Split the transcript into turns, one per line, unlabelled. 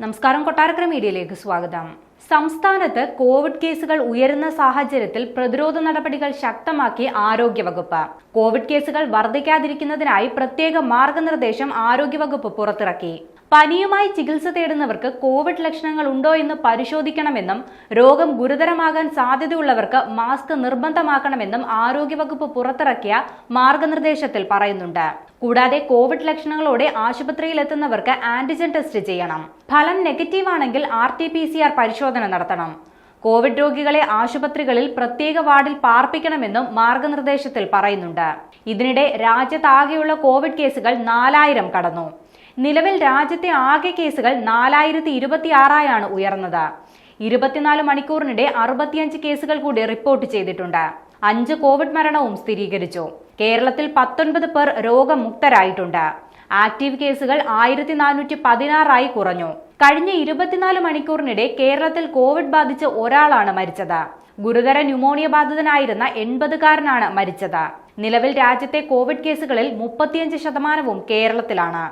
നമസ്കാരം, കൊട്ടാരക്കര മീഡിയയിലേക്ക് സ്വാഗതം. സംസ്ഥാനത്ത് കോവിഡ് കേസുകൾ ഉയരുന്ന സാഹചര്യത്തിൽ പ്രതിരോധ നടപടികൾ ശക്തമാക്കി ആരോഗ്യവകുപ്പ്. കോവിഡ് കേസുകൾ വർദ്ധിക്കാതിരിക്കുന്നതിനായി പ്രത്യേക മാർഗനിർദ്ദേശം ആരോഗ്യവകുപ്പ് പുറത്തിറക്കി. പനിയുമായി ചികിത്സ തേടുന്നവർക്ക് കോവിഡ് ലക്ഷണങ്ങൾ ഉണ്ടോ എന്ന് പരിശോധിക്കണമെന്നും രോഗം ഗുരുതരമാകാൻ സാധ്യതയുള്ളവർക്ക് മാസ്ക് നിർബന്ധമാക്കണമെന്നും ആരോഗ്യവകുപ്പ് പുറത്തിറക്കിയ മാർഗനിർദ്ദേശത്തിൽ പറയുന്നുണ്ട്. കൂടാതെ കോവിഡ് ലക്ഷണങ്ങളോടെ ആശുപത്രിയിൽ എത്തുന്നവർക്ക് ആന്റിജൻ ടെസ്റ്റ് ചെയ്യണം. ഫലം നെഗറ്റീവ് ആണെങ്കിൽ RT-PCR പരിശോധന നടത്തണം. കോവിഡ് രോഗികളെ ആശുപത്രികളിൽ പ്രത്യേക വാർഡിൽ പാർപ്പിക്കണമെന്നും മാർഗനിർദ്ദേശത്തിൽ പറയുന്നുണ്ട്. ഇതിനിടെ രാജ്യത്താകെയുള്ള കോവിഡ് കേസുകൾ 4000 കടന്നു. നിലവിൽ രാജ്യത്തെ ആകെ കേസുകൾ 4026 ഉയർന്നത്. 24 മണിക്കൂറിനിടെ 65 കേസുകൾ കൂടി റിപ്പോർട്ട് ചെയ്തിട്ടുണ്ട്. 5 കോവിഡ് മരണവും സ്ഥിരീകരിച്ചു. കേരളത്തിൽ 19 പേർ രോഗമുക്തരായിട്ടുണ്ട്. ആക്റ്റീവ് കേസുകൾ 1416 കുറഞ്ഞു. കഴിഞ്ഞ 24 മണിക്കൂറിനിടെ കേരളത്തിൽ കോവിഡ് ബാധിച്ച് ഒരാളാണ് മരിച്ചത്. ഗുരുതര ന്യൂമോണിയ ബാധിതനായിരുന്ന 80-കാരനാണ് മരിച്ചത്. നിലവിൽ രാജ്യത്തെ കോവിഡ് കേസുകളിൽ 35% കേരളത്തിലാണ്.